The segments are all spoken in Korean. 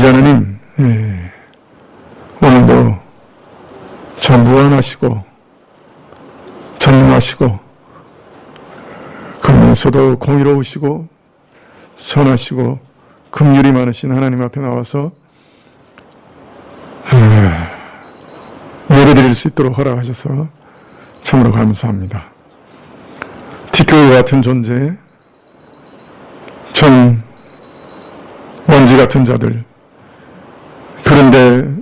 아버지 하나님, 오늘도 참 무한하시고 전능하시고 그러면서도 공의로우시고 선하시고 긍휼이 많으신 하나님 앞에 나와서 예배드릴 수 있도록 허락하셔서 참으로 감사합니다. 티끌과 같은 존재, 전 먼지 같은 자들, 그런데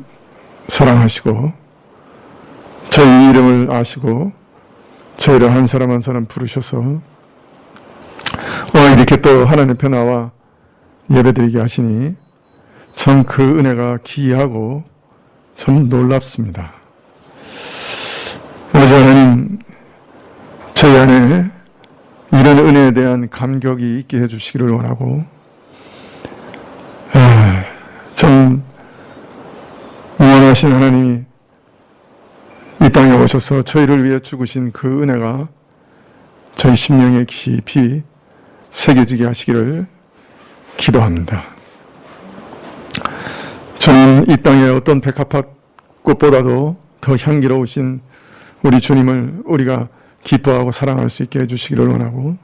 사랑하시고 저희 이름을 아시고 저희를 한 사람 한 사람 부르셔서 오늘 이렇게 또 하나님 앞에 나와 예배드리게 하시니 참 그 은혜가 기이하고 참 놀랍습니다. 아버지 하나님, 저희 안에 이런 은혜에 대한 감격이 있게 해주시기를 원하고, 참 무한하신 하나님이 이 땅에 오셔서 저희를 위해 죽으신 그 은혜가 저희 심령에 깊이 새겨지게 하시기를 기도합니다. 주님, 이 땅에 어떤 백합꽃보다도 더 향기로우신 우리 주님을 우리가 기뻐하고 사랑할 수 있게 해주시기를 원하고,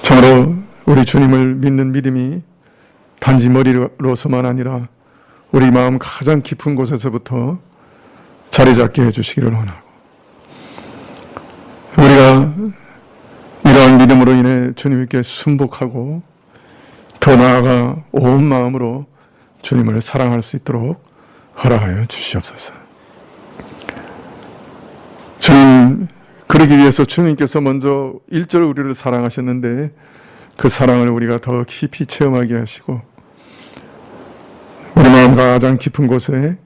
참으로 우리 주님을 믿는 믿음이 단지 머리로서만 아니라 우리 마음 가장 깊은 곳에서부터 자리 잡게 해주시기를 원하고, 우리가 이러한 믿음으로 인해 주님께 순복하고 더 나아가 온 마음으로 주님을 사랑할 수 있도록 허락하여 주시옵소서. 주님, 그러기 위해서 주님께서 먼저 일절 우리를 사랑하셨는데 그 사랑을 우리가 더 깊이 체험하게 하시고, 우리 마음 가장 깊은 곳에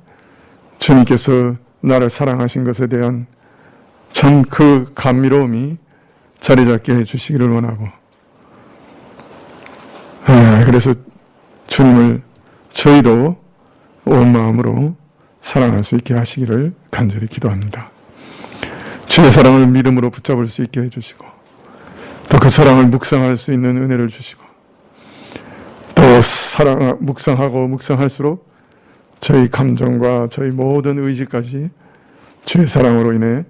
주님께서 나를 사랑하신 것에 대한 참 그 감미로움이 자리 잡게 해주시기를 원하고, 그래서 주님을 저희도 온 마음으로 사랑할 수 있게 하시기를 간절히 기도합니다. 주의 사랑을 믿음으로 붙잡을 수 있게 해주시고, 또 그 사랑을 묵상할 수 있는 은혜를 주시고, 또 묵상하고 묵상할수록 저희 감정과 저희 모든 의지까지 주의 사랑으로 인해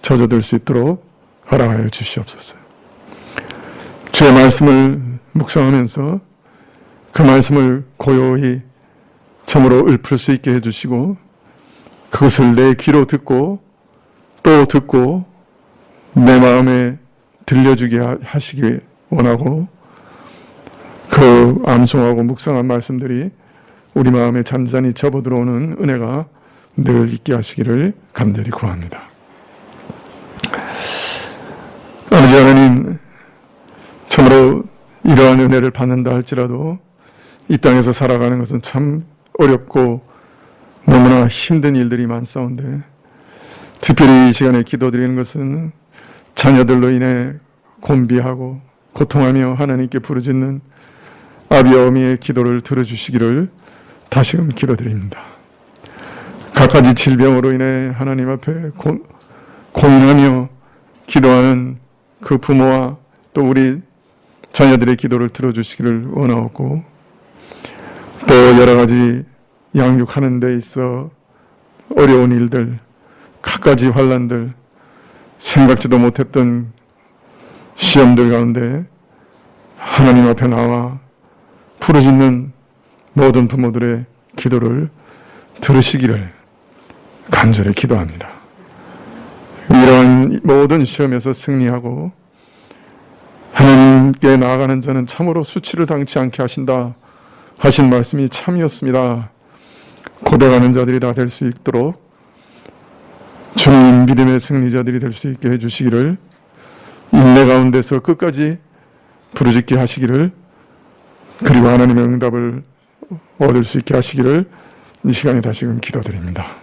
젖어들 수 있도록 허락하여 주시옵소서. 주의 말씀을 묵상하면서 그 말씀을 고요히 참으로 읊을 수 있게 해주시고, 그것을 내 귀로 듣고 또 듣고 내 마음에 들려주게 하시기 원하고, 그 암송하고 묵상한 말씀들이 우리 마음에 잔잔히 접어들어오는 은혜가 늘 있게 하시기를 간절히 구합니다. 아버지 하나님, 참으로 이러한 은혜를 받는다 할지라도 이 땅에서 살아가는 것은 참 어렵고 너무나 힘든 일들이 많사온데, 특별히 이 시간에 기도드리는 것은 자녀들로 인해 곤비하고 고통하며 하나님께 부르짖는 아비와 어미의 기도를 들어주시기를 다시금 기도드립니다. 갖가지 질병으로 인해 하나님 앞에 고민하며 기도하는 그 부모와 또 우리 자녀들의 기도를 들어주시기를 원하옵고, 또 여러 가지 양육하는 데 있어 어려운 일들, 갖가지 환난들, 생각지도 못했던 시험들 가운데 하나님 앞에 나와 부르짖는 모든 부모들의 기도를 들으시기를 간절히 기도합니다. 이러한 모든 시험에서 승리하고 하나님께 나아가는 자는 참으로 수치를 당치 않게 하신다 하신 말씀이 참이었습니다. 고백하는 자들이 다 될 수 있도록 주님 믿음의 승리자들이 될 수 있게 해주시기를, 인내 가운데서 끝까지 부르짖게 하시기를, 그리고 하나님의 응답을 얻을 수 있게 하시기를 이 시간에 다시금 기도드립니다.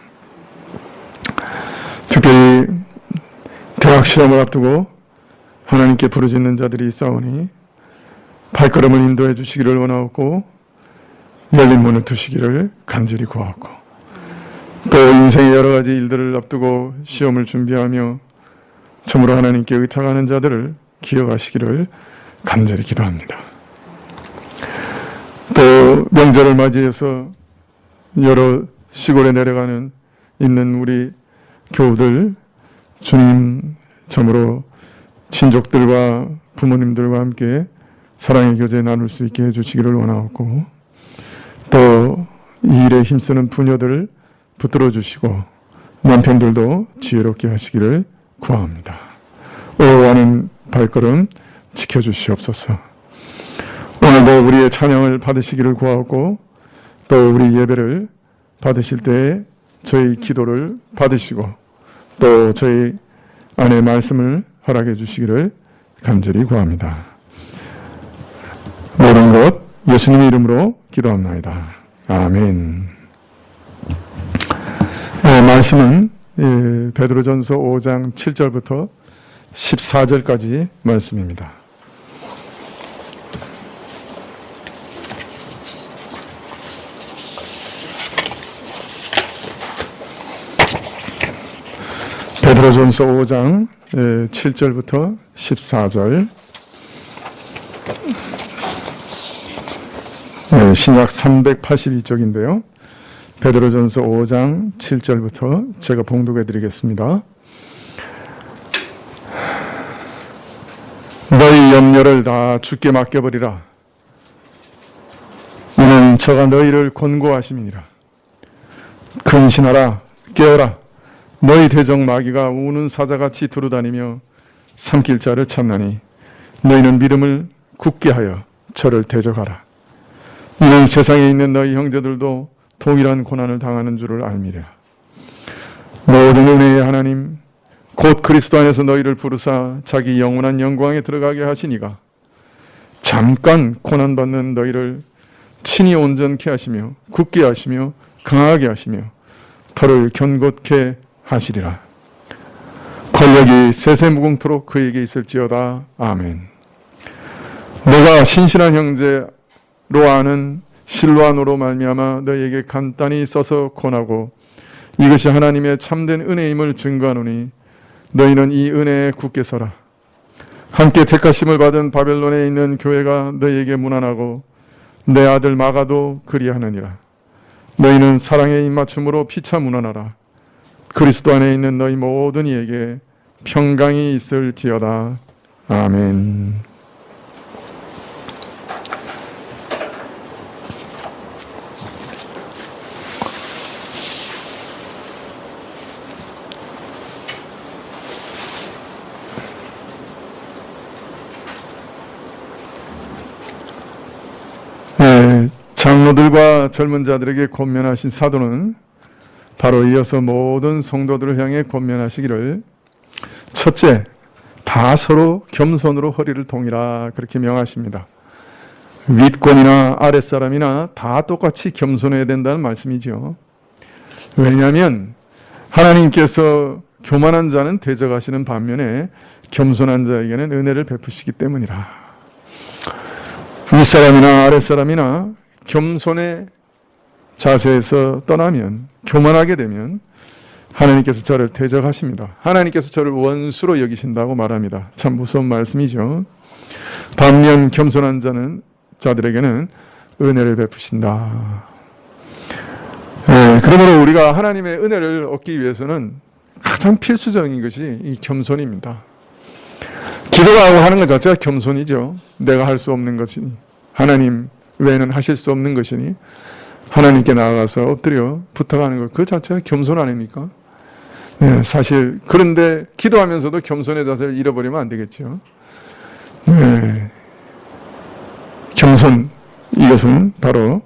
특별히 대학 시험을 앞두고 하나님께 부르짖는 자들이 있사오니 발걸음을 인도해 주시기를 원하옵고, 열린 문을 두시기를 간절히 구하옵고, 또 인생의 여러 가지 일들을 앞두고 시험을 준비하며 참으로 하나님께 의탁하는 자들을 기억하시기를 간절히 기도합니다. 또 명절을 맞이해서 여러 시골에 내려가는 있는 우리 교우들, 주님 참으로 친족들과 부모님들과 함께 사랑의 교제 나눌 수 있게 해주시기를 원하옵고, 또 이 일에 힘쓰는 부녀들을 붙들어 주시고 남편들도 지혜롭게 하시기를 구합니다. 오하는 발걸음 지켜주시옵소서. 오늘도 우리의 찬양을 받으시기를 구하고, 또 우리 예배를 받으실 때에 저희 기도를 받으시고, 또 저희 안에 말씀을 허락해 주시기를 간절히 구합니다. 모든 것 예수님의 이름으로 기도합나이다. 아멘. 말씀은 베드로전서 5장 7절부터 14절까지 말씀입니다. 베드로전서 5장 7절부터 14절. 신약 382쪽인데요. 베드로전서 5장 7절부터 제가 봉독해 드리겠습니다. 너희 염려를 다 주께 맡겨버리라. 이는 저가 너희를 권고하심이니라. 근신하라, 깨어라. 너희 대적 마귀가 우는 사자같이 두루다니며 삼킬 자를 찾나니 너희는 믿음을 굳게 하여 저를 대적하라. 이는 세상에 있는 너희 형제들도 동일한 고난을 당하는 줄을 알미라. 모든 은혜의 하나님 곧 그리스도 안에서 너희를 부르사 자기 영원한 영광에 들어가게 하시니가 잠깐 고난받는 너희를 친히 온전케 하시며 굳게 하시며 강하게 하시며 터를 견고케 하시리라. 권력이 세세무궁토록 그에게 있을지어다. 아멘. 내가 신실한 형제로 아는 실로아노로 말미암아 너희에게 간단히 써서 권하고 이것이 하나님의 참된 은혜임을 증거하노니 너희는 이 은혜에 굳게 서라. 함께 택하심을 받은 바벨론에 있는 교회가 너희에게 문안하고 내 아들 마가도 그리하느니라. 너희는 사랑의 입맞춤으로 피차 문안하라. 그리스도 안에 있는 너희 모든 이에게 평강이 있을지어다. 아멘. 장로들과 젊은 자들에게 권면하신 사도는 바로 이어서 모든 성도들을 향해 권면하시기를, 첫째, 다 서로 겸손으로 허리를 동이라 그렇게 명하십니다. 윗권이나 아랫사람이나 다 똑같이 겸손해야 된다는 말씀이죠. 왜냐하면 하나님께서 교만한 자는 대적하시는 반면에 겸손한 자에게는 은혜를 베푸시기 때문이라. 윗사람이나 아랫사람이나 겸손의 자세에서 떠나면, 교만하게 되면 하나님께서 저를 대적하십니다. 하나님께서 저를 원수로 여기신다고 말합니다. 참 무서운 말씀이죠. 반면 겸손한 자들에게는 은혜를 베푸신다. 그러므로 우리가 하나님의 은혜를 얻기 위해서는 가장 필수적인 것이 이 겸손입니다. 기도하고 하는 것 자체가 겸손이죠. 내가 할 수 없는 것이니, 하나님 외에는 하실 수 없는 것이니 하나님께 나아가서 엎드려 부탁하는 것, 그 자체가 겸손 아닙니까? 네, 사실 그런데 기도하면서도 겸손의 자세를 잃어버리면 안 되겠죠. 네, 겸손, 이것은 바로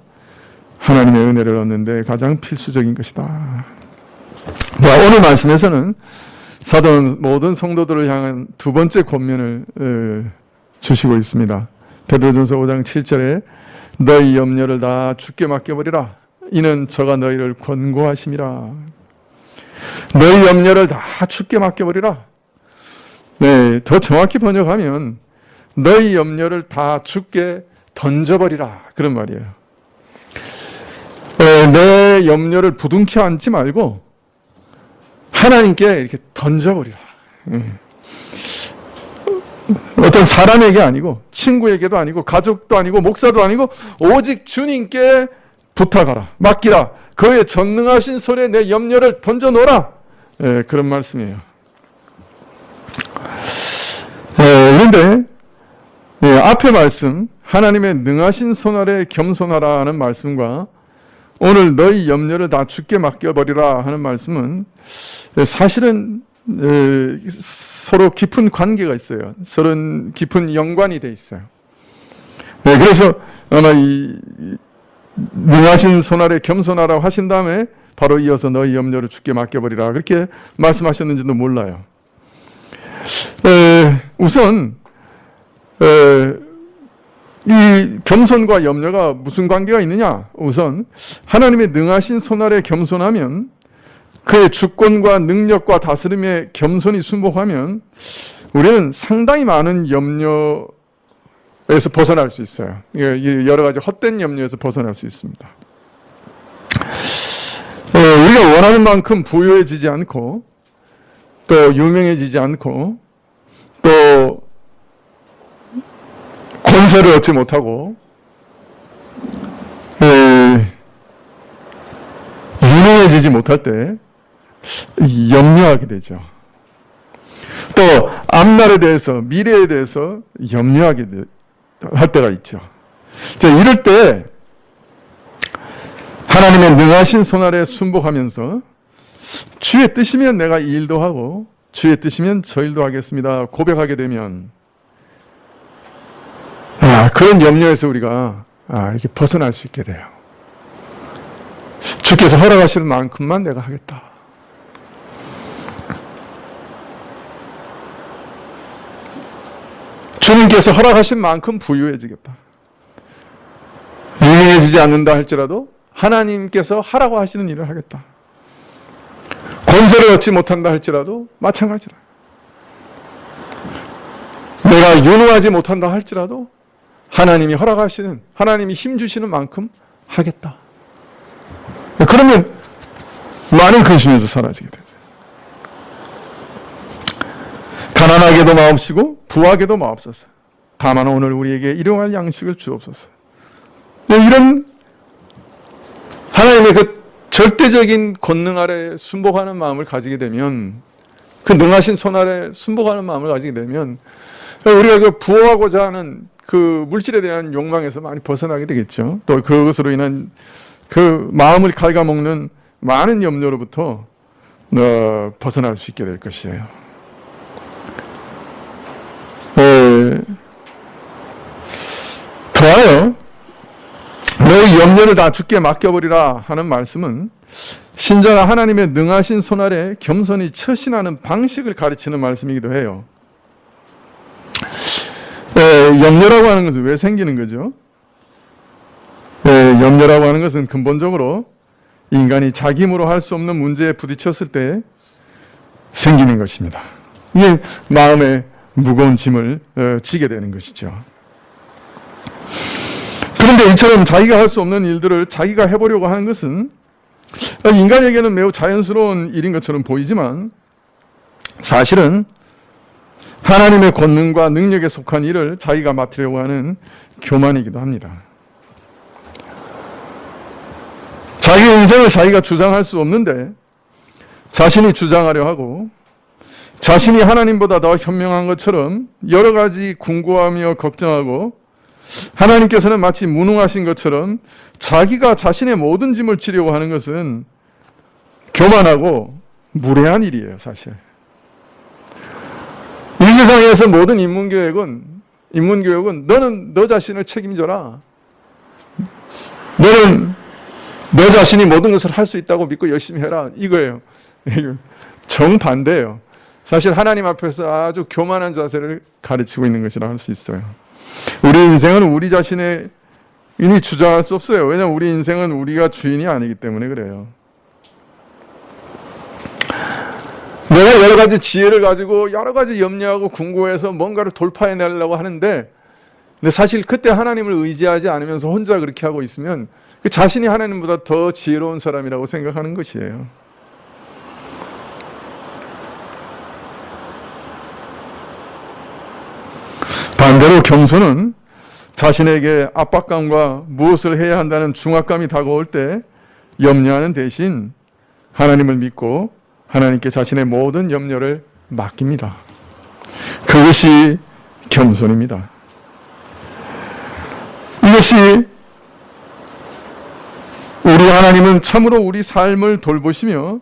하나님의 은혜를 얻는데 가장 필수적인 것이다. 자, 오늘 말씀에서는 사도는 모든 성도들을 향한 두 번째 권면을 주시고 있습니다. 베드로전서 5장 7절에 너희 염려를 다 주께 맡겨버리라. 이는 저가 너희를 권고하심이라. 너희 염려를 다 주께 맡겨버리라. 네, 더 정확히 번역하면 너희 염려를 다 주께 던져버리라, 그런 말이에요. 내 염려를 부둥켜 안지 말고 하나님께 이렇게 던져버리라. 어떤 사람에게 아니고 친구에게도 아니고 가족도 아니고 목사도 아니고 오직 주님께 부탁하라, 맡기라. 그의 전능하신 손에 내 염려를 던져놓으라. 그런 말씀이에요. 그런데 앞의 말씀, 하나님의 능하신 손 아래 겸손하라 하는 말씀과 오늘 너희 염려를 다 주께 맡겨버리라 하는 말씀은 사실은 서로 깊은 관계가 있어요. 서로 깊은 연관이 돼 있어요. 그래서 아마 이 능하신 손 아래 겸손하라고 하신 다음에 바로 이어서 너희 염려를 주께 맡겨버리라 그렇게 말씀하셨는지도 몰라요. 우선 이 겸손과 염려가 무슨 관계가 있느냐? 우선 하나님의 능하신 손 아래 겸손하면, 그의 주권과 능력과 다스림에 겸손히 순복하면 우리는 상당히 많은 염려에서 벗어날 수 있어요. 여러 가지 헛된 염려에서 벗어날 수 있습니다. 우리가 원하는 만큼 부유해지지 않고 또 유명해지지 않고 또 권세를 얻지 못하고 유명해지지 못할 때 염려하게 되죠. 또 앞날에 대해서, 미래에 대해서 염려하게 할 때가 있죠. 이럴 때 하나님의 능하신 손 아래 순복하면서 주의 뜻이면 내가 이 일도 하고 주의 뜻이면 저 일도 하겠습니다 고백하게 되면 그런 염려에서 우리가 이렇게 벗어날 수 있게 돼요. 주께서 허락하시는 만큼만 내가 하겠다. 주님께서 허락하신 만큼 부유해지겠다. 유명해지지 않는다 할지라도 하나님께서 하라고 하시는 일을 하겠다. 권세를 얻지 못한다 할지라도 마찬가지다. 내가 유능하지 못한다 할지라도 하나님이 허락하시는, 하나님이 힘 주시는 만큼 하겠다. 그러면 많은 근심에서 사라지게 되죠. 가난하게도 마옵시고 부하게도 마옵소서. 다만 오늘 우리에게 일용할 양식을 주옵소서. 이런 하나님의 그 절대적인 권능 아래 순복하는 마음을 가지게 되면, 그 능하신 손 아래 순복하는 마음을 가지게 되면 우리가 그 부어하고자 하는 그 물질에 대한 욕망에서 많이 벗어나게 되겠죠. 또 그것으로 인한 그 마음을 갉아먹는 많은 염려로부터 벗어날 수 있게 될 것이에요. 더하여 너희 염려를 다 주께 맡겨버리라 하는 말씀은 신자가 하나님의 능하신 손 아래 겸손히 처신하는 방식을 가르치는 말씀이기도 해요. 염려라고 하는 것은 왜 생기는 거죠? 염려라고 하는 것은 근본적으로 인간이 자기 힘으로 할 수 없는 문제에 부딪혔을 때 생기는 것입니다. 이게 마음에 무거운 짐을 지게 되는 것이죠. 그런데 이처럼 자기가 할 수 없는 일들을 자기가 해보려고 하는 것은 인간에게는 매우 자연스러운 일인 것처럼 보이지만 사실은 하나님의 권능과 능력에 속한 일을 자기가 맡으려고 하는 교만이기도 합니다. 자기 인생을 자기가 주장할 수 없는데 자신이 주장하려 하고 자신이 하나님보다 더 현명한 것처럼 여러 가지 궁구하며 걱정하고 하나님께서는 마치 무능하신 것처럼 자기가 자신의 모든 짐을 지려고 하는 것은 교만하고 무례한 일이에요, 사실. 이 세상에서 모든 인문교육은 너는 너 자신을 책임져라. 너는 너 자신이 모든 것을 할 수 있다고 믿고 열심히 해라. 이거예요. 정반대예요. 사실 하나님 앞에서 아주 교만한 자세를 가르치고 있는 것이라 할 수 있어요. 우리 인생은 우리 자신의 인이 주장할 수 없어요. 왜냐하면 우리 인생은 우리가 주인이 아니기 때문에 그래요. 내가 여러 가지 지혜를 가지고 여러 가지 염려하고 궁구해서 뭔가를 돌파해내려고 하는데, 근데 사실 그때 하나님을 의지하지 않으면서 혼자 그렇게 하고 있으면 그 자신이 하나님보다 더 지혜로운 사람이라고 생각하는 것이에요. 겸손은 자신에게 압박감과 무엇을 해야 한다는 중압감이 다가올 때 염려하는 대신 하나님을 믿고 하나님께 자신의 모든 염려를 맡깁니다. 그것이 겸손입니다. 이것이 우리 하나님은 참으로 우리 삶을 돌보시며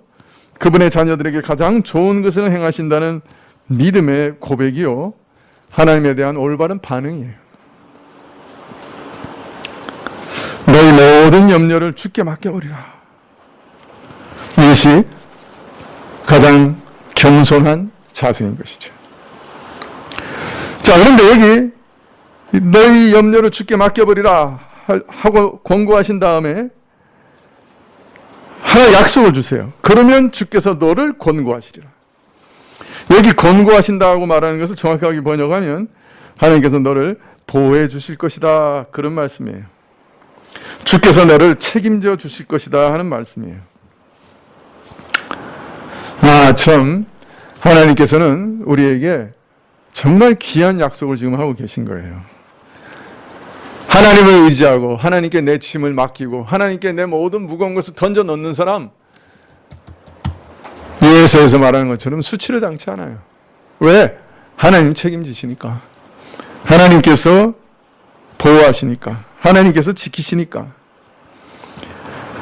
그분의 자녀들에게 가장 좋은 것을 행하신다는 믿음의 고백이요, 하나님에 대한 올바른 반응이에요. 너희 모든 염려를 주께 맡겨버리라. 이것이 가장 겸손한 자세인 것이죠. 자, 그런데 여기 너희 염려를 주께 맡겨버리라 하고 권고하신 다음에 하나 약속을 주세요. 그러면 주께서 너를 권고하시리라. 여기 권고하신다고 말하는 것을 정확하게 번역하면 하나님께서 너를 보호해 주실 것이다, 그런 말씀이에요. 주께서 너를 책임져 주실 것이다 하는 말씀이에요. 참 하나님께서는 우리에게 정말 귀한 약속을 지금 하고 계신 거예요. 하나님을 의지하고 하나님께 내 짐을 맡기고 하나님께 내 모든 무거운 것을 던져 넣는 사람, 예수에서 말하는 것처럼 수치를 당치 않아요. 왜? 하나님 책임지시니까, 하나님께서 보호하시니까, 하나님께서 지키시니까,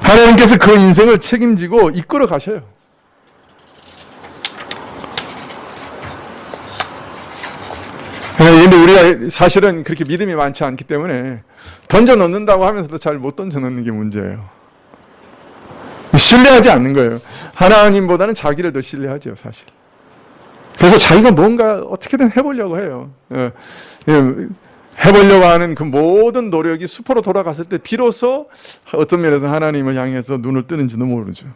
하나님께서 그 인생을 책임지고 이끌어 가셔요. 그런데 우리가 사실은 그렇게 믿음이 많지 않기 때문에 던져 넣는다고 하면서도 잘 못 던져 넣는 게 문제예요. 신뢰하지 않는 거예요. 하나님보다는 자기를 더 신뢰하죠, 사실. 그래서 자기가 뭔가 어떻게든 해보려고 해요. 해보려고 하는 그 모든 노력이 수포로 돌아갔을 때 비로소 어떤 면에서 하나님을 향해서 눈을 뜨는지도 모르죠.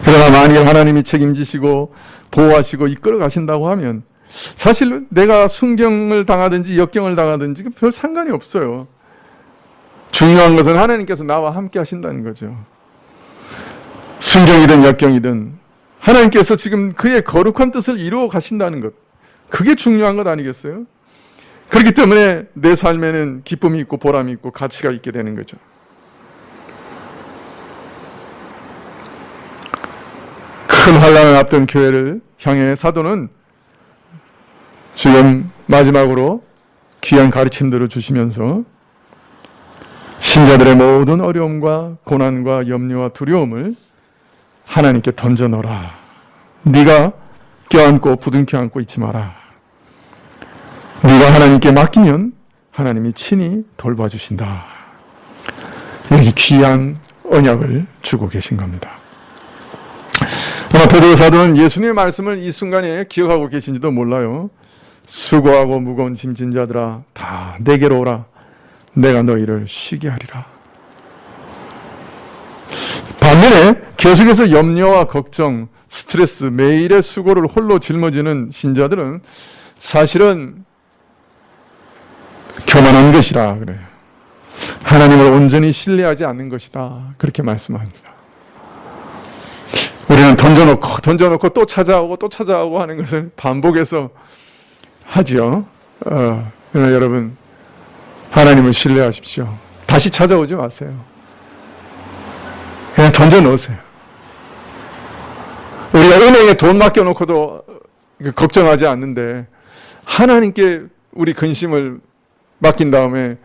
그러나 만일 하나님이 책임지시고 보호하시고 이끌어 가신다고 하면 사실 내가 순경을 당하든지 역경을 당하든지 별 상관이 없어요. 중요한 것은 하나님께서 나와 함께 하신다는 거죠. 순경이든 역경이든 하나님께서 지금 그의 거룩한 뜻을 이루어 가신다는 것, 그게 중요한 것 아니겠어요? 그렇기 때문에 내 삶에는 기쁨이 있고 보람이 있고 가치가 있게 되는 거죠. 큰 환난을 앞둔 교회를 향해 사도는 지금 마지막으로 귀한 가르침들을 주시면서 신자들의 모든 어려움과 고난과 염려와 두려움을 하나님께 던져놓으라. 네가 껴안고 부둥켜 안고 있지 마라. 네가 하나님께 맡기면 하나님이 친히 돌봐주신다. 이렇게 귀한 언약을 주고 계신 겁니다. 아마 베드로 사도는 예수님의 말씀을 이 순간에 기억하고 계신지도 몰라요. 수고하고 무거운 짐진 자들아 다 내게로 오라. 내가 너희를 쉬게 하리라. 반면에 계속해서 염려와 걱정, 스트레스, 매일의 수고를 홀로 짊어지는 신자들은 사실은 교만한 것이라 그래요. 하나님을 온전히 신뢰하지 않는 것이다, 그렇게 말씀합니다. 우리는 던져놓고 또 찾아오고 하는 것을 반복해서 하지요. 그러나 여러분, 하나님을 신뢰하십시오. 다시 찾아오지 마세요. 그냥 던져놓으세요. 우리가 은행에 돈 맡겨놓고도 걱정하지 않는데 하나님께 우리 근심을 맡긴 다음에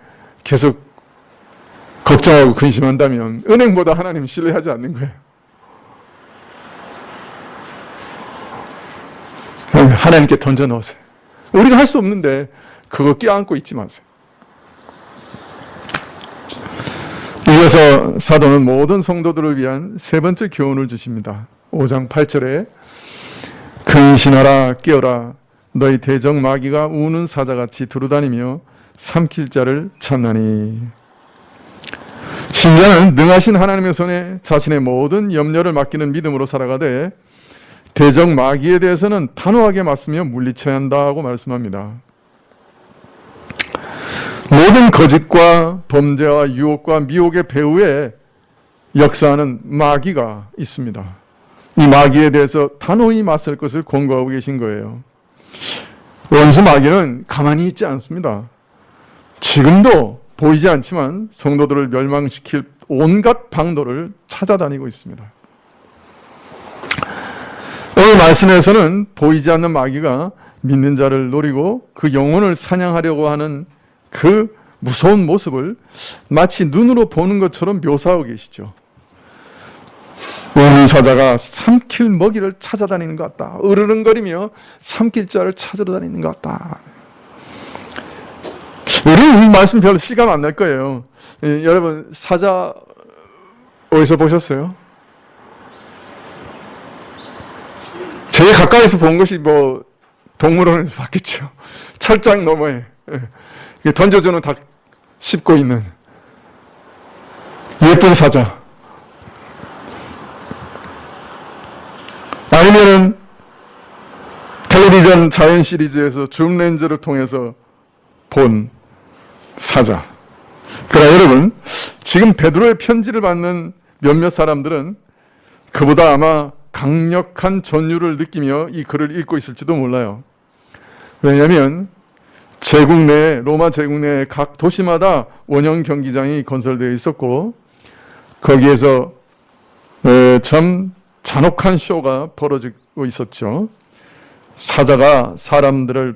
계속 걱정하고 근심한다면 은행보다 하나님 신뢰하지 않는 거예요. 하나님께 던져놓으세요. 우리가 할 수 없는데 그거 껴안고 있지 마세요. 이어서 사도는 모든 성도들을 위한 세 번째 교훈을 주십니다. 5장 8절에 근신하라 깨어라 너희 대적 마귀가 우는 사자같이 두루다니며 삼킬 자를 찾나니. 신자는 능하신 하나님의 손에 자신의 모든 염려를 맡기는 믿음으로 살아가되 대적 마귀에 대해서는 단호하게 맞서며 물리쳐야 한다고 말씀합니다. 모든 거짓과 범죄와 유혹과 미혹의 배후에 역사하는 마귀가 있습니다. 이 마귀에 대해서 단호히 맞설 것을 권고하고 계신 거예요. 원수 마귀는 가만히 있지 않습니다. 지금도 보이지 않지만 성도들을 멸망시킬 온갖 방도를 찾아다니고 있습니다. 오늘 말씀에서는 보이지 않는 마귀가 믿는 자를 노리고 그 영혼을 사냥하려고 하는 그 무서운 모습을 마치 눈으로 보는 것처럼 묘사하고 계시죠. 우는 사자가 삼킬 먹이를 찾아다니는 것 같다. 으르렁거리며 삼킬 자를 찾으러 다니는 것 같다. 우리는 이 말씀 별로 실감 안 날 거예요. 여러분, 사자 어디서 보셨어요? 제일 가까이서 본 것이 뭐 동물원에서 봤겠죠. 철장 너머에 던져주는 닭 씹고 있는 예쁜 사자. 아니면은 텔레비전 자연 시리즈에서 줌 렌즈를 통해서 본 사자. 그러나 여러분, 지금 베드로의 편지를 받는 몇몇 사람들은 그보다 아마 강력한 전율을 느끼며 이 글을 읽고 있을지도 몰라요. 왜냐하면 제국 내에, 로마 제국 내에 각 도시마다 원형 경기장이 건설되어 있었고 거기에서 참 잔혹한 쇼가 벌어지고 있었죠. 사자가 사람들을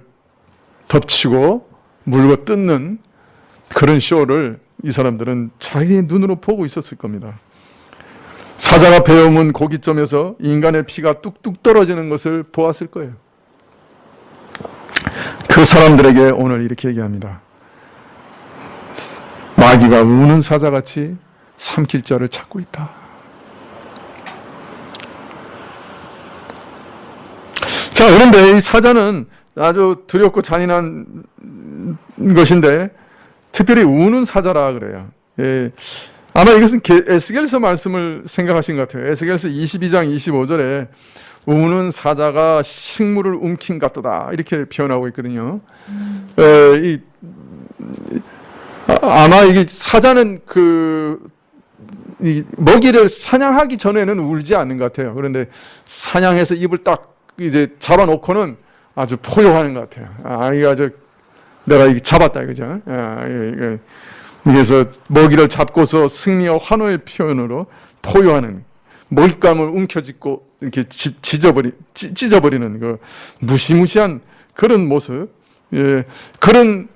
덮치고 물고 뜯는 그런 쇼를 이 사람들은 자기 눈으로 보고 있었을 겁니다. 사자가 베어문 고깃점에서 인간의 피가 뚝뚝 떨어지는 것을 보았을 거예요. 그 사람들에게 오늘 이렇게 얘기합니다. 마귀가 우는 사자같이 삼킬 자를 찾고 있다. 자, 그런데 이 사자는 아주 두렵고 잔인한 것인데 특별히 우는 사자라 그래요. 예. 아마 이것은 에스겔서 말씀을 생각하신 것 같아요. 에스겔서 22장 25절에 우는 사자가 식물을 움킨 같도다 이렇게 표현하고 있거든요. 아마 이게 사자는 이 먹이를 사냥하기 전에는 울지 않는 것 같아요. 그런데 사냥해서 입을 딱 이제 잡아놓고는 아주 포효하는 것 같아요. 내가 이게 잡았다 이거죠. 그래서 먹이를 잡고서 승리와 환호의 표현으로 포효하는, 먹잇감을 움켜쥐고 이렇게 찢어버리는 그 무시무시한 그런 모습, 그런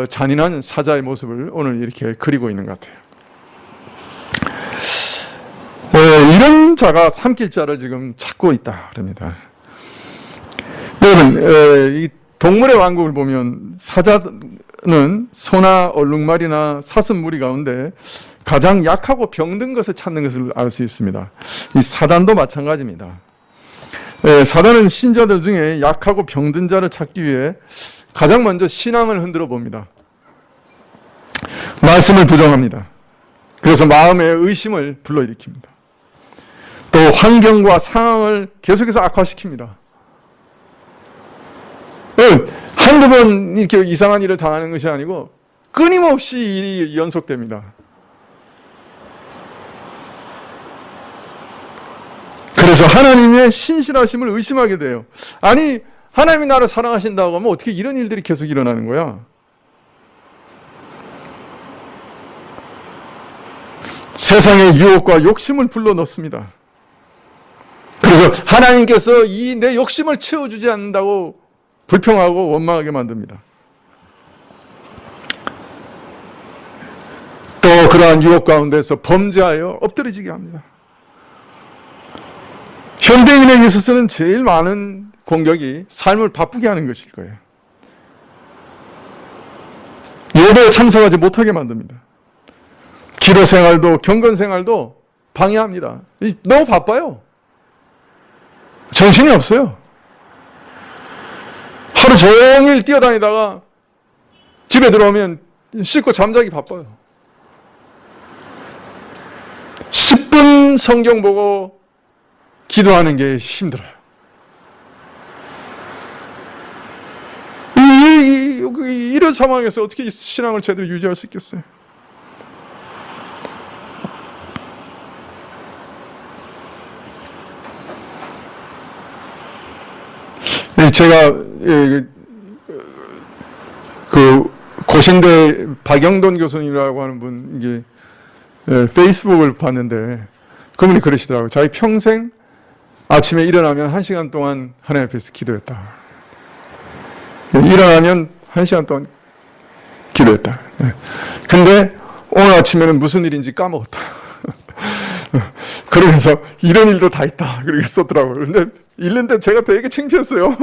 잔인한 사자의 모습을 오늘 이렇게 그리고 있는 것 같아요. 이런 자가 삼킬 자를 지금 찾고 있다 그럽니다. 여러분, 이 동물의 왕국을 보면 사자는 소나 얼룩말이나 사슴무리 가운데 가장 약하고 병든 것을 찾는 것을 알 수 있습니다. 이 사단도 마찬가지입니다. 사단은 신자들 중에 약하고 병든 자를 찾기 위해 가장 먼저 신앙을 흔들어 봅니다. 말씀을 부정합니다. 그래서 마음의 의심을 불러일으킵니다. 또 환경과 상황을 계속해서 악화시킵니다. 한두 번 이렇게 이상한 일을 당하는 것이 아니고 끊임없이 일이 연속됩니다. 그래서 하나님의 신실하심을 의심하게 돼요. 아니, 하나님이 나를 사랑하신다고 하면 어떻게 이런 일들이 계속 일어나는 거야? 세상의 유혹과 욕심을 불러넣습니다. 그래서 하나님께서 이 내 욕심을 채워주지 않는다고 불평하고 원망하게 만듭니다. 또 그러한 유혹 가운데서 범죄하여 엎드러지게 합니다. 현대인에게 있어서는 제일 많은 공격이 삶을 바쁘게 하는 것일 거예요. 예배에 참석하지 못하게 만듭니다. 기도 생활도 경건 생활도 방해합니다. 너무 바빠요. 정신이 없어요. 하루 종일 뛰어다니다가 집에 들어오면 씻고 잠자기 바빠요. 10분 성경 보고 기도하는 게 힘들어요. 이런 상황에서 어떻게 신앙을 제대로 유지할 수 있겠어요? 제가 그 고신대 박영돈 교수님이라고 하는 분, 이게 페이스북을 봤는데 그분이 그러시더라고요. 자기 평생 아침에 일어나면 1시간 동안 하나님 앞에서 기도했다. 일어나면 1시간 동안 기도했다. 근데 오늘 아침에는 무슨 일인지 까먹었다. 그러면서 이런 일도 다 있다. 그렇게 썼더라고요. 근데 읽는데 제가 되게 창피했어요.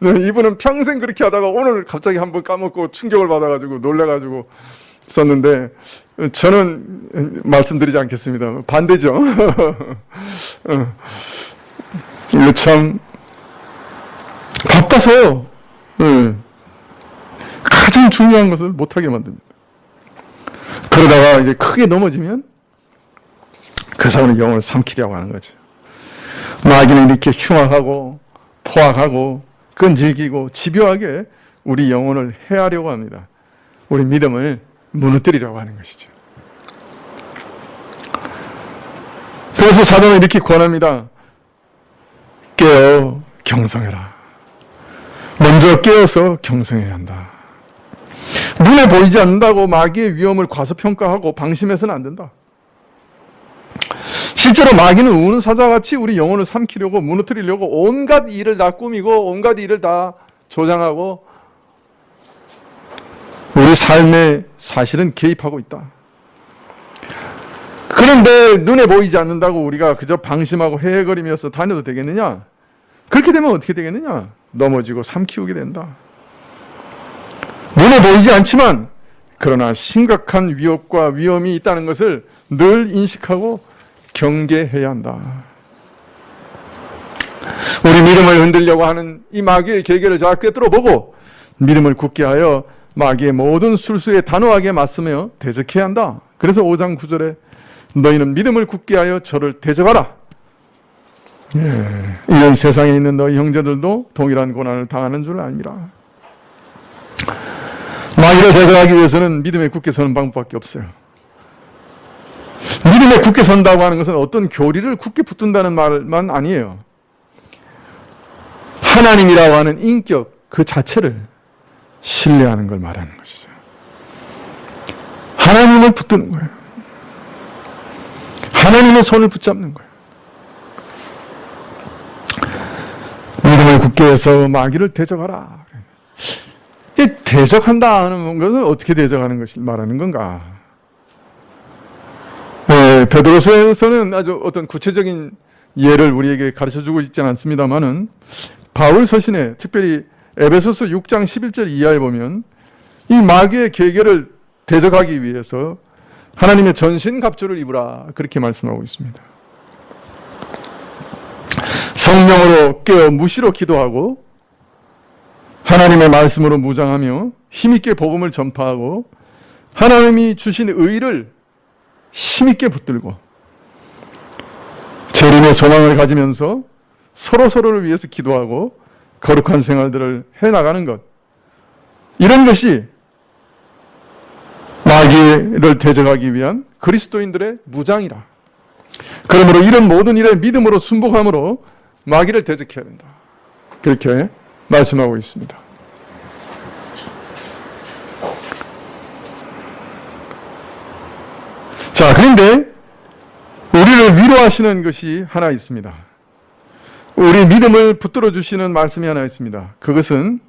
이분은 평생 그렇게 하다가 오늘 갑자기 한번 까먹고 충격을 받아가지고 놀래가지고 썼는데 저는 말씀드리지 않겠습니다. 반대죠. 이거 참 바빠서 가장 중요한 것을 못하게 만듭니다. 그러다가 이제 크게 넘어지면 그 사람의 영혼을 삼키려고 하는 거죠. 마귀는 이렇게 흉악하고 포악하고 끈질기고 집요하게 우리 영혼을 해하려고 합니다. 우리 믿음을 무너뜨리려고 하는 것이죠. 그래서 사도는 이렇게 권합니다. 깨어 경성해라. 먼저 깨어서 경성해야 한다. 눈에 보이지 않는다고 마귀의 위험을 과소평가하고 방심해서는 안 된다. 실제로 마귀는 우는 사자같이 우리 영혼을 삼키려고 무너뜨리려고 온갖 일을 다 꾸미고 온갖 일을 다 조장하고 우리 삶에 사실은 개입하고 있다. 그런데 눈에 보이지 않는다고 우리가 그저 방심하고 헤헤거리면서 다녀도 되겠느냐? 그렇게 되면 어떻게 되겠느냐? 넘어지고 삼키우게 된다. 눈에 보이지 않지만 그러나 심각한 위협과 위험이 있다는 것을 늘 인식하고 경계해야 한다. 우리 믿음을 흔들려고 하는 이 마귀의 계계를 잘 꿰뚫어보고 믿음을 굳게 하여 마귀의 모든 술수에 단호하게 맞서며 대적해야 한다. 그래서 5장 9절에 너희는 믿음을 굳게 하여 저를 대적하라. 이런 세상에 있는 너희 형제들도 동일한 고난을 당하는 줄 압니다. 마귀를 대적하기 위해서는 믿음에 굳게 서는 방법밖에 없어요. 믿음에 굳게 선다고 하는 것은 어떤 교리를 굳게 붙든다는 말만 아니에요. 하나님이라고 하는 인격 그 자체를 신뢰하는 걸 말하는 것이죠. 하나님을 붙드는 거예요. 하나님의 손을 붙잡는 거예요. 믿음을 굳게 해서 마귀를 대적하라. 대적한다는 것은 어떻게 대적하는 것을 말하는 건가? 베드로서에서는 아주 어떤 구체적인 예를 우리에게 가르쳐주고 있지는 않습니다만은 바울 서신에 특별히 에베소서 6장 11절 이하에 보면 이 마귀의 계계를 대적하기 위해서 하나님의 전신갑주를 입으라 그렇게 말씀하고 있습니다. 성령으로 깨어 무시로 기도하고 하나님의 말씀으로 무장하며 힘있게 복음을 전파하고 하나님이 주신 의를 힘있게 붙들고 재림의 소망을 가지면서 서로서로를 위해서 기도하고 거룩한 생활들을 해나가는 것, 이런 것이 마귀를 대적하기 위한 그리스도인들의 무장이라. 그러므로 이런 모든 일에 믿음으로 순복함으로 마귀를 대적해야 된다. 그렇게 말씀하고 있습니다. 자, 그런데 우리를 위로하시는 것이 하나 있습니다. 우리 믿음을 붙들어 주시는 말씀이 하나 있습니다. 그것은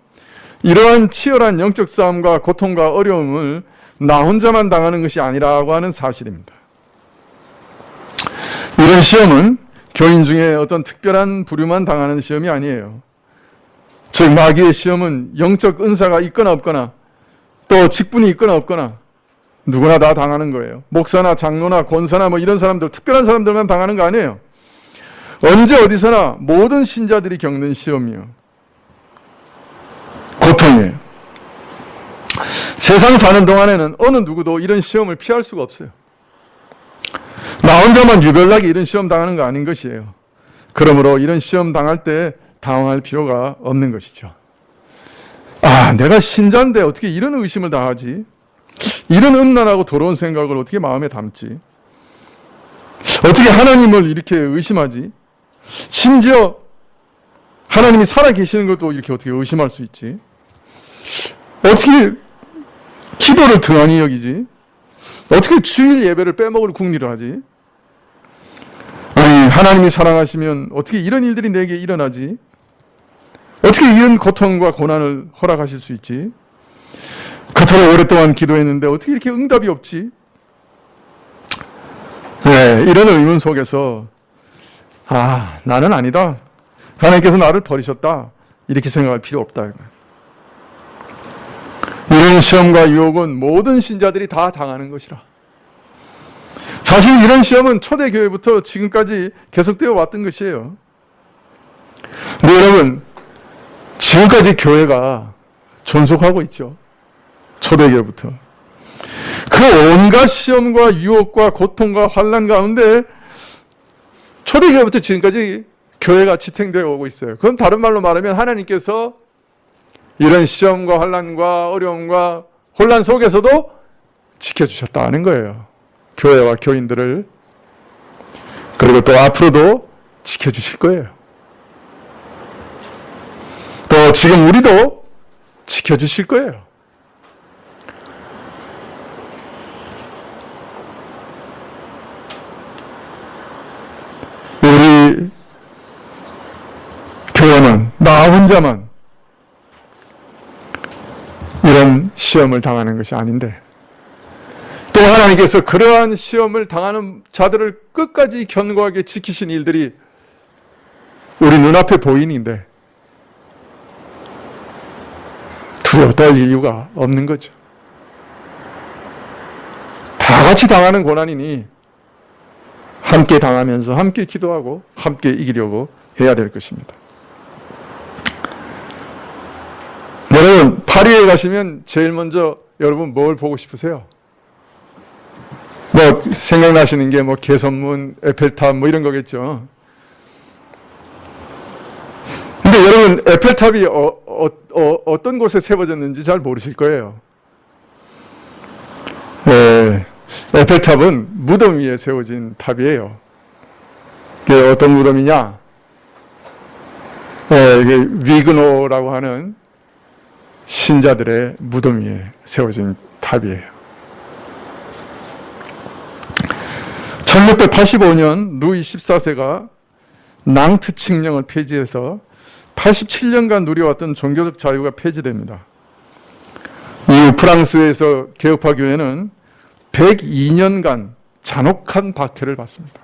이러한 치열한 영적 싸움과 고통과 어려움을 나 혼자만 당하는 것이 아니라고 하는 사실입니다. 이런 시험은 교인 중에 어떤 특별한 부류만 당하는 시험이 아니에요. 즉 마귀의 시험은 영적 은사가 있거나 없거나 또 직분이 있거나 없거나 누구나 다 당하는 거예요. 목사나 장로나 권사나 뭐 이런 사람들, 특별한 사람들만 당하는 거 아니에요. 언제 어디서나 모든 신자들이 겪는 시험이요. 고통이에요. 세상 사는 동안에는 어느 누구도 이런 시험을 피할 수가 없어요. 나 혼자만 유별나게 이런 시험 당하는 거 아닌 것이에요. 그러므로 이런 시험 당할 때 당황할 필요가 없는 것이죠. 아, 내가 신자인데 어떻게 이런 의심을 다 하지? 이런 음란하고 더러운 생각을 어떻게 마음에 담지? 어떻게 하나님을 이렇게 의심하지? 심지어 하나님이 살아계시는 것도 이렇게 어떻게 의심할 수 있지? 어떻게 기도를 등한히 여기지? 어떻게 주일 예배를 빼먹을 궁리를 하지? 아니, 하나님이 사랑하시면 어떻게 이런 일들이 내게 일어나지? 어떻게 이런 고통과 고난을 허락하실 수 있지? 그토록 오랫동안 기도했는데 어떻게 이렇게 응답이 없지? 네, 이런 의문 속에서 나는 아니다. 하나님께서 나를 버리셨다. 이렇게 생각할 필요 없다. 이런 시험과 유혹은 모든 신자들이 다 당하는 것이라. 사실 이런 시험은 초대교회부터 지금까지 계속되어 왔던 것이에요. 근데 여러분, 지금까지 교회가 존속하고 있죠. 초대교회부터. 그 온갖 시험과 유혹과 고통과 환난 가운데 초대교회부터 지금까지 교회가 지탱되어 오고 있어요. 그건 다른 말로 말하면 하나님께서 이런 시험과 환난과 어려움과 혼란 속에서도 지켜주셨다는 거예요. 교회와 교인들을. 그리고 또 앞으로도 지켜주실 거예요. 또 지금 우리도 지켜주실 거예요. 우리 교회는 나 혼자만 이런 시험을 당하는 것이 아닌데, 또 하나님께서 그러한 시험을 당하는 자들을 끝까지 견고하게 지키신 일들이 우리 눈앞에 보이는데 두려워 떨 이유가 없는 거죠. 다 같이 당하는 고난이니 함께 당하면서 함께 기도하고 함께 이기려고 해야 될 것입니다. 여러분, 파리에 가시면 제일 먼저 여러분 뭘 보고 싶으세요? 뭐 생각나시는 게 뭐 개선문, 에펠탑 뭐 이런 거겠죠. 근데 여러분, 에펠탑이 어떤 곳에 세워졌는지 잘 모르실 거예요. 에펠탑은 무덤 위에 세워진 탑이에요. 그게 어떤 무덤이냐? 이게 위그노라고 하는 신자들의 무덤 위에 세워진 탑이에요. 1685년 루이 14세가 낭트 칙령을 폐지해서 87년간 누려왔던 종교적 자유가 폐지됩니다. 이후 프랑스에서 개혁파 교회는 102년간 잔혹한 박해를 받습니다.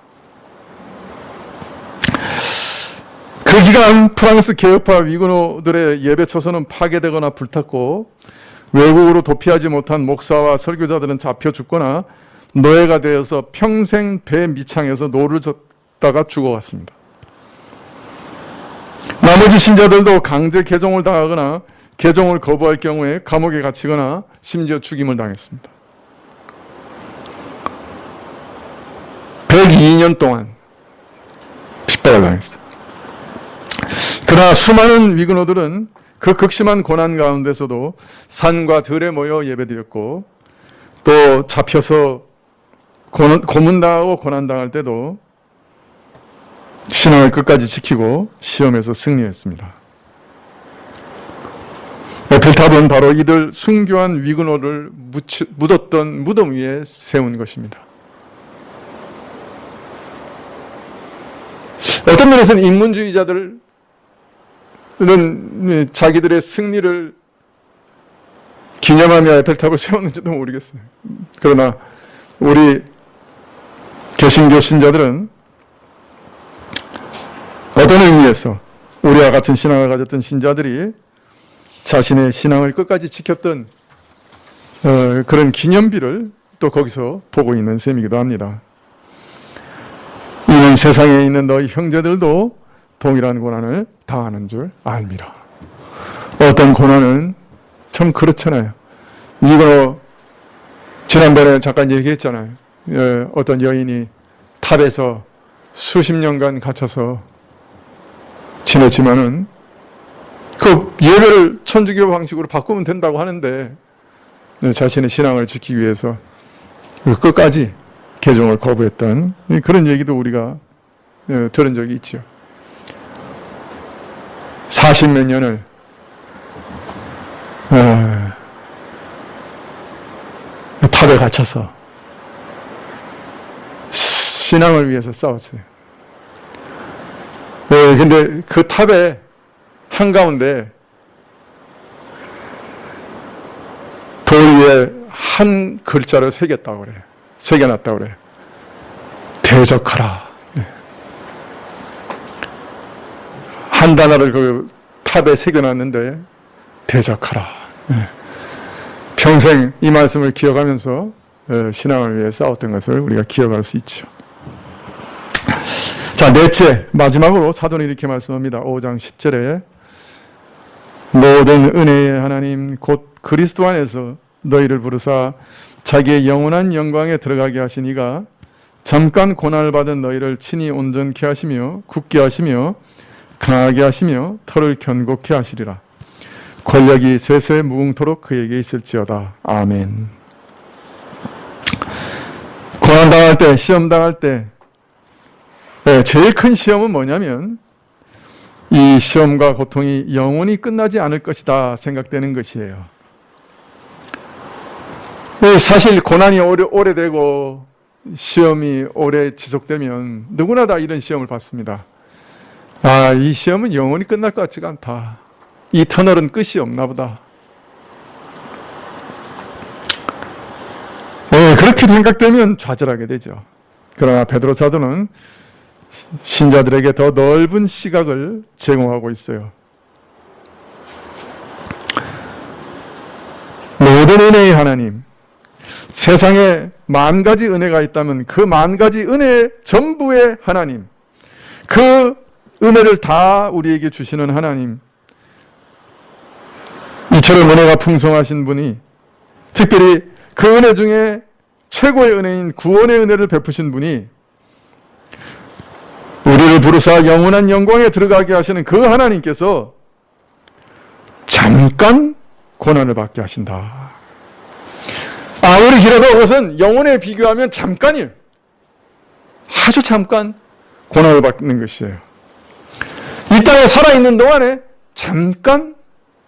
그 기간 프랑스 개혁파 위그노들의 예배 처소는 파괴되거나 불탔고, 외국으로 도피하지 못한 목사와 설교자들은 잡혀 죽거나 노예가 되어서 평생 배 밑창에서 노를 젓다가 죽어갔습니다. 나머지 신자들도 강제 개종을 당하거나 개종을 거부할 경우에 감옥에 갇히거나 심지어 죽임을 당했습니다. 102년 동안 핍박을 당했어요. 그러나 수많은 위그노들은 그 극심한 고난 가운데서도 산과 들에 모여 예배드렸고, 또 잡혀서 고문당하고 고난당할 때도 신앙을 끝까지 지키고 시험에서 승리했습니다. 에펠탑은 바로 이들 순교한 위그노를 묻었던 무덤 위에 세운 것입니다. 어떤 면에서는 인문주의자들은 자기들의 승리를 기념하며 에펠탑을 세웠는지도 모르겠어요. 그러나 우리 개신교 신자들은 어떤 의미에서 우리와 같은 신앙을 가졌던 신자들이 자신의 신앙을 끝까지 지켰던 그런 기념비를 또 거기서 보고 있는 셈이기도 합니다. 이는 세상에 있는 너희 형제들도 동일한 고난을 당하는 줄 알미라. 어떤 고난은 참 그렇잖아요. 이거 지난번에 잠깐 얘기했잖아요. 어떤 여인이 탑에서 수십 년간 갇혀서 지냈지만은 그 예배를 천주교 방식으로 바꾸면 된다고 하는데 자신의 신앙을 지키기 위해서 끝까지 개종을 거부했던 그런 얘기도 우리가 들은 적이 있죠. 40몇 년을 그 탑에 갇혀서 신앙을 위해서 싸웠어요. 근데 그 탑의 한가운데 돌 위에 한 글자를 새겼다고 그래요. 새겨놨다고 그래요. 대적하라. 한 단어를 그 탑에 새겨놨는데 대적하라. 평생 이 말씀을 기억하면서 신앙을 위해 싸웠던 것을 우리가 기억할 수 있죠. 자, 넷째, 마지막으로 사도는 이렇게 말씀합니다. 5장 10절에 모든 은혜의 하나님 곧 그리스도 안에서 너희를 부르사 자기의 영원한 영광에 들어가게 하신 이가 잠깐 고난을 받은 너희를 친히 온전케 하시며 굳게 하시며 강하게 하시며 털을 견고케 하시리라. 권력이 세세 무궁토록 그에게 있을지어다. 아멘. 고난당할 때, 시험당할 때 제일 큰 시험은 뭐냐면 이 시험과 고통이 영원히 끝나지 않을 것이다 생각되는 것이에요. 사실 고난이 오래되고 시험이 오래 지속되면 누구나 다 이런 시험을 받습니다. 이 시험은 영원히 끝날 것 같지가 않다. 이 터널은 끝이 없나 보다. 그렇게 생각되면 좌절하게 되죠. 그러나 베드로 사도는 신자들에게 더 넓은 시각을 제공하고 있어요. 모든 은혜의 하나님, 세상에 만 가지 은혜가 있다면 그 만 가지 은혜 전부의 하나님, 그 은혜를 다 우리에게 주시는 하나님, 이처럼 은혜가 풍성하신 분이, 특별히 그 은혜 중에 최고의 은혜인 구원의 은혜를 베푸신 분이 우리를 부르사 영원한 영광에 들어가게 하시는 그 하나님께서 잠깐 고난을 받게 하신다. 아무리 길어도 그것은 영혼에 비교하면 잠깐이에요. 아주 잠깐 고난을 받는 것이에요. 이 땅에 살아있는 동안에 잠깐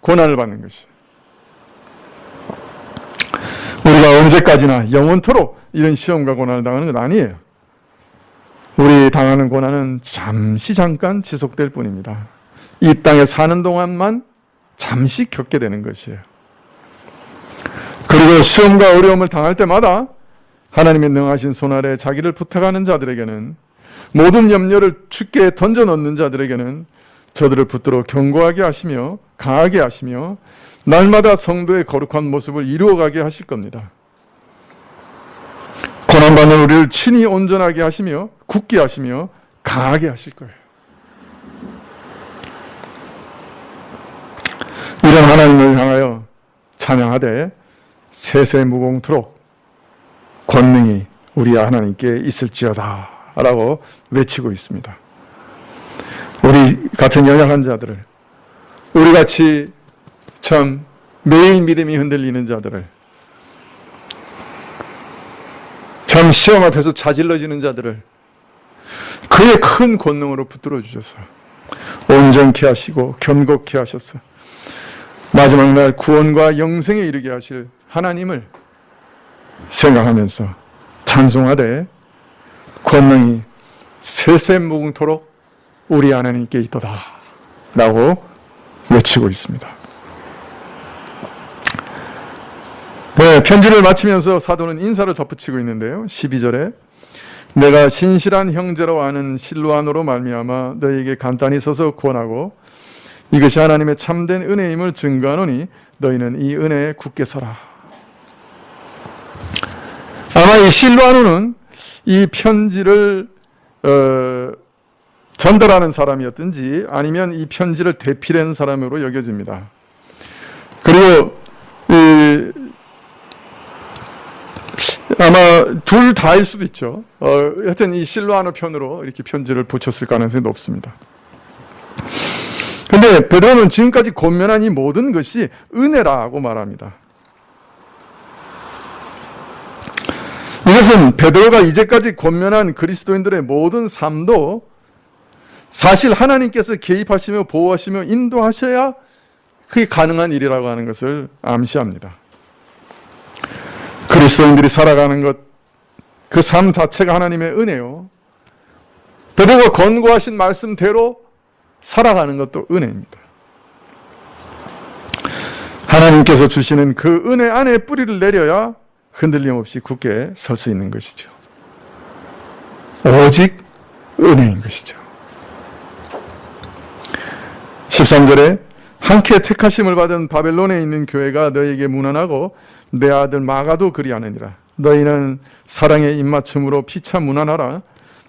고난을 받는 것이에요. 우리가 언제까지나 영원토록 이런 시험과 고난을 당하는 건 아니에요. 우리 당하는 고난은 잠깐 지속될 뿐입니다. 이 땅에 사는 동안만 잠시 겪게 되는 것이에요. 그리고 시험과 어려움을 당할 때마다 하나님의 능하신 손 아래 자기를 부탁하는 자들에게는, 모든 염려를 주께 던져 넣는 자들에게는 저들을 붙들어 견고하게 하시며 강하게 하시며 날마다 성도의 거룩한 모습을 이루어가게 하실 겁니다. 고난받는 우리를 친히 온전하게 하시며 굳게 하시며 강하게 하실 거예요. 이런 하나님을 향하여 찬양하되 세세 무궁토록 권능이 우리 하나님께 있을지어다 라고 외치고 있습니다. 우리 같은 연약한 자들을, 우리같이 참 매일 믿음이 흔들리는 자들을, 참 시험 앞에서 자질러지는 자들을 그의 큰 권능으로 붙들어 주셔서 온전케 하시고 견고케 하셔서 마지막 날 구원과 영생에 이르게 하실 하나님을 생각하면서 찬송하되 권능이 세세 무궁토록 우리 하나님께 있도다 라고 외치고 있습니다. 편지를 마치면서 사도는 인사를 덧붙이고 있는데요. 12절에 내가 신실한 형제로 아는 실로아노로 말미암아 너희에게 간단히 써서 구원하고 이것이 하나님의 참된 은혜임을 증거하노니 너희는 이 은혜에 굳게 서라. 아마 이 실로아노는 이 편지를 전달하는 사람이었든지 아니면 이 편지를 대필한 사람으로 여겨집니다. 그리고 아마 둘 다일 수도 있죠. 하여튼 이 실로아노 편으로 이렇게 편지를 붙였을 가능성이 높습니다. 근데 베드로는 지금까지 권면한 이 모든 것이 은혜라고 말합니다. 이것은 베드로가 이제까지 권면한 그리스도인들의 모든 삶도 사실 하나님께서 개입하시며 보호하시며 인도하셔야 그게 가능한 일이라고 하는 것을 암시합니다. 그리스도인들이 살아가는 것, 그 삶 자체가 하나님의 은혜요. 베드로가 권고하신 말씀대로 살아가는 것도 은혜입니다. 하나님께서 주시는 그 은혜 안에 뿌리를 내려야 흔들림 없이 굳게 설 수 있는 것이죠. 오직 은혜인 것이죠. 13절에 함께 택하심을 받은 바벨론에 있는 교회가 너희에게 무난하고 내 아들 마가도 그리하느니라. 너희는 사랑의 입맞춤으로 피차 무난하라.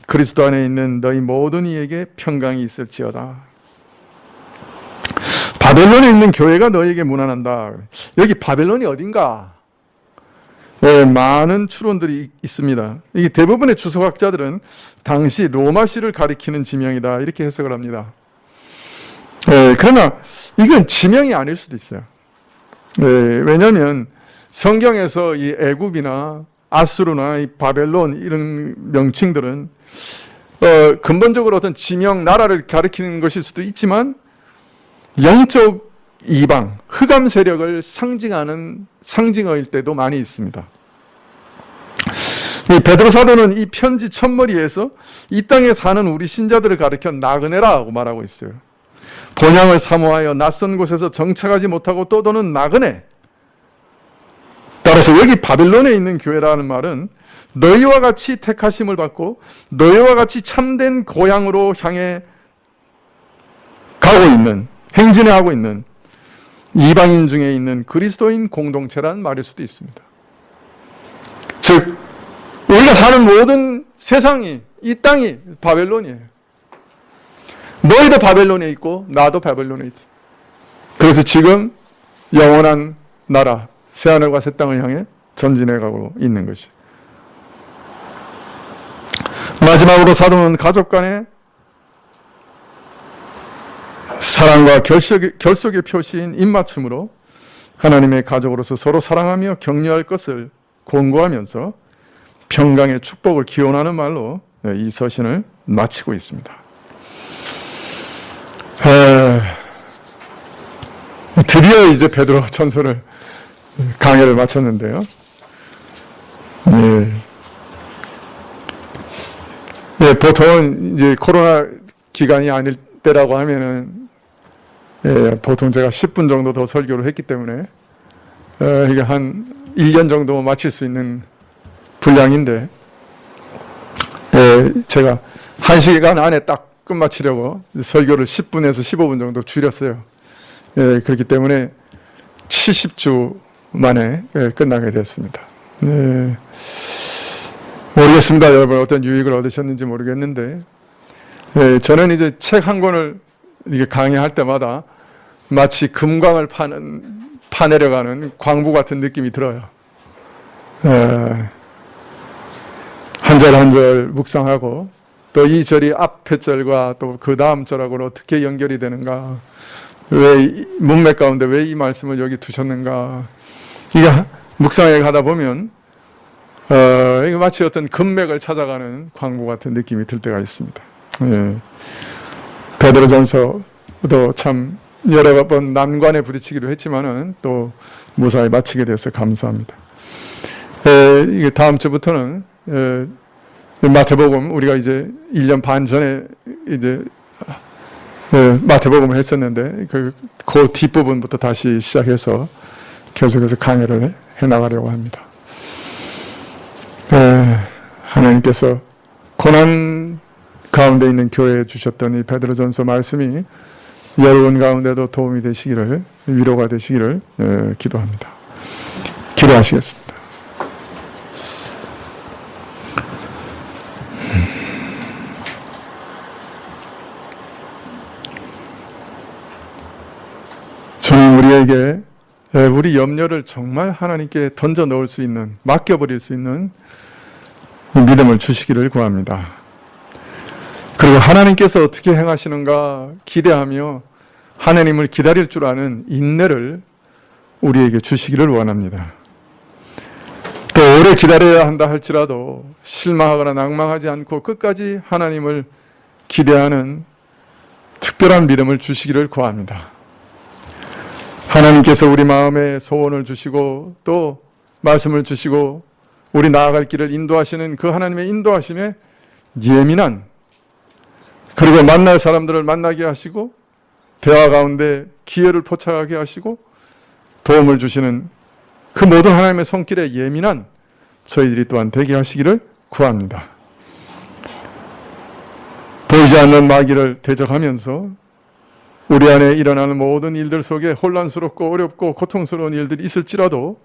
그리스도 안에 있는 너희 모든 이에게 평강이 있을지어다. 바벨론에 있는 교회가 너희에게 무난한다. 여기 바벨론이 어딘가? 네, 많은 추론들이 있습니다. 이게 대부분의 주석학자들은 당시 로마시를 가리키는 지명이다 이렇게 해석을 합니다. 네, 그러나 이건 지명이 아닐 수도 있어요. 네, 왜냐하면 성경에서 이 애굽이나 아수르나 이 바벨론 이런 명칭들은 근본적으로 어떤 지명, 나라를 가리키는 것일 수도 있지만 영적 이방, 흑암 세력을 상징하는 상징어일 때도 많이 있습니다. 이 베드로 사도는 이 편지 첫머리에서 이 땅에 사는 우리 신자들을 가리켜 나그네라고 말하고 있어요. 본향을 사모하여 낯선 곳에서 정착하지 못하고 떠도는 나그네. 따라서 여기 바벨론에 있는 교회라는 말은 너희와 같이 택하심을 받고 너희와 같이 참된 고향으로 향해 가고 있는, 행진해하고 있는 이방인 중에 있는 그리스도인 공동체라는 말일 수도 있습니다. 즉 우리가 사는 모든 세상이, 이 땅이 바벨론이에요. 너희도 바벨론에 있고 나도 바벨론에 있어. 그래서 지금 영원한 나라, 새하늘과 새 땅을 향해 전진해가고 있는 것이. 마지막으로 사도는 가족 간의 사랑과 결속의 표시인 입맞춤으로 하나님의 가족으로서 서로 사랑하며 격려할 것을 권고하면서 평강의 축복을 기원하는 말로 이 서신을 마치고 있습니다. 드디어 이제 베드로 전서를 강해를 마쳤는데요. 보통은 이제 코로나 기간이 아닐 때라고 하면은 보통 제가 10분 정도 더 설교를 했기 때문에 이게 한 1년 정도 마칠 수 있는 분량인데 제가 1시간 안에 딱 끝마치려고 설교를 10분에서 15분 정도 줄였어요. 그렇기 때문에 70주 만에 끝나게 됐습니다. 모르겠습니다. 여러분 어떤 유익을 얻으셨는지 모르겠는데 저는 이제 책 한 권을 이게 강의할 때마다 마치 금광을 파내려가는 광부 같은 느낌이 들어요. 한 절 한 절 묵상하고 또 이 절이 앞에 절과 또 그 다음 절하고는 어떻게 연결이 되는가, 왜 문맥 가운데 왜 이 말씀을 여기 두셨는가, 이게 묵상해 가다 보면 이게 마치 어떤 금맥을 찾아가는 광부 같은 느낌이 들 때가 있습니다. 베드로전서도 참 여러 번 난관에 부딪히기도 했지만은 또 무사히 마치게 돼서 감사합니다. 이게 다음 주부터는 마태복음, 우리가 이제 1년 반 전에 이제 마태복음을 했었는데 그 뒷부분부터 다시 시작해서 계속해서 강의를 해나가려고 합니다. 하나님께서 고난 가운데 있는 교회에 주셨던 이 베드로전서 말씀이 여러분 가운데도 도움이 되시기를, 위로가 되시기를 기도합니다. 기도하시겠습니다. 주님, 우리에게 우리 염려를 정말 하나님께 던져 넣을 수 있는, 맡겨버릴 수 있는 믿음을 주시기를 구합니다. 그리고 하나님께서 어떻게 행하시는가 기대하며 하나님을 기다릴 줄 아는 인내를 우리에게 주시기를 원합니다. 또 오래 기다려야 한다 할지라도 실망하거나 낭망하지 않고 끝까지 하나님을 기대하는 특별한 믿음을 주시기를 구합니다. 하나님께서 우리 마음에 소원을 주시고 또 말씀을 주시고 우리 나아갈 길을 인도하시는 그 하나님의 인도하심에 예민한, 그리고 만날 사람들을 만나게 하시고 대화 가운데 기회를 포착하게 하시고 도움을 주시는 그 모든 하나님의 손길에 예민한 저희들이 또한 되게 하시기를 구합니다. 보이지 않는 마귀를 대적하면서 우리 안에 일어나는 모든 일들 속에 혼란스럽고 어렵고 고통스러운 일들이 있을지라도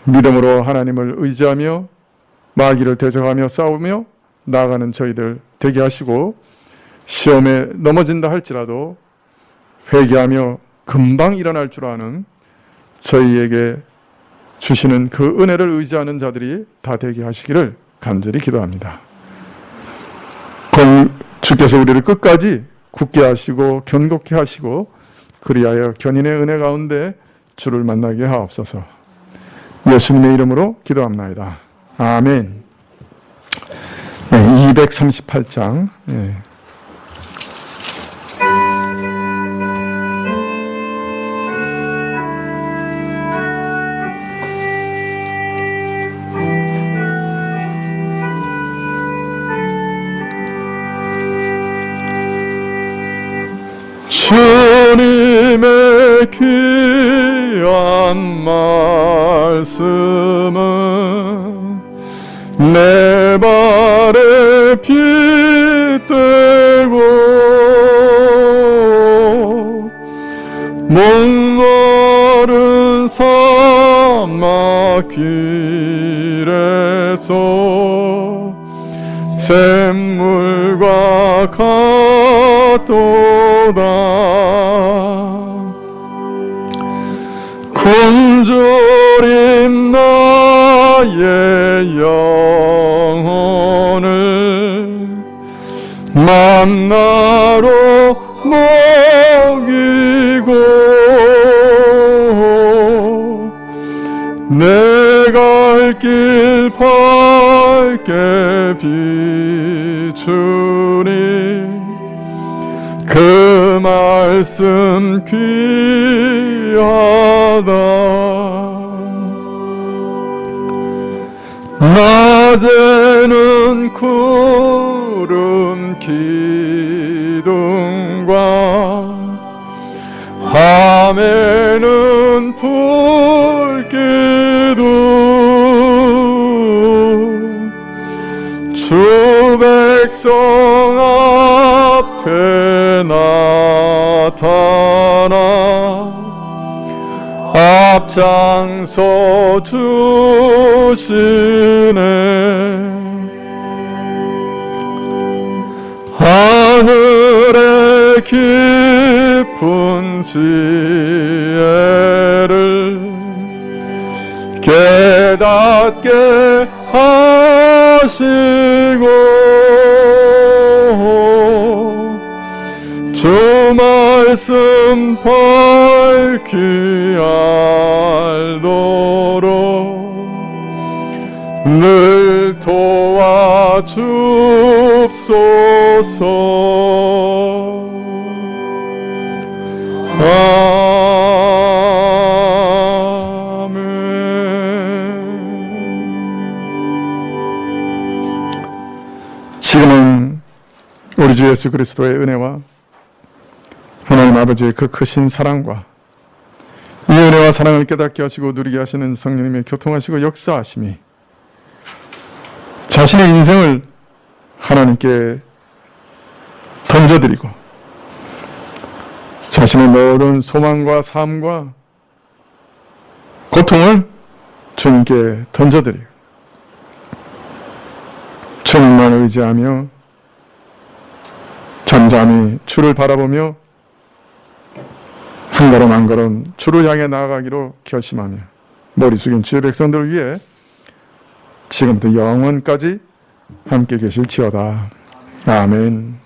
믿음으로 하나님을 의지하며 마귀를 대적하며 싸우며 나아가는 저희들 되게 하시고, 시험에 넘어진다 할지라도 회개하며 금방 일어날 줄 아는 저희에게 주시는 그 은혜를 의지하는 자들이 다 되게 하시기를 간절히 기도합니다. 주께서 우리를 끝까지 굳게 하시고 견고케 하시고 그리하여 견인의 은혜 가운데 주를 만나게 하옵소서. 예수님의 이름으로 기도합나이다. 아멘. 네, 238장. 네. 주님의 귀한 말씀은 내 발에 빗대고 목마른 사막길에서 샘물과 같도다. 굶주린 나의 영혼을 만나로 먹이고 내 갈 길 밝게 비추니 그 말씀 귀하다. 낮에는 구름 기둥과 밤에는 불기둥 주 백성 앞에 나타나 앞장서 주시네. 하늘의 깊은 지혜를 깨닫게 하시고 주 말씀 밝히 알도록 늘 도와주옵소서. 지금은 우리 주 예수 그리스도의 은혜와 하나님 아버지의 그 크신 사랑과 이 은혜와 사랑을 깨닫게 하시고 누리게 하시는 성령님의 교통하시고 역사하심이 자신의 인생을 하나님께 던져드리고 자신의 모든 소망과 삶과 고통을 주님께 던져드리고 주님만 의지하며 잠잠히 주를 바라보며 한 걸음 한 걸음 주를 향해 나아가기로 결심하며 머리 숙인 주의 백성들을 위해 지금부터 영원까지 함께 계실지어다. 아멘.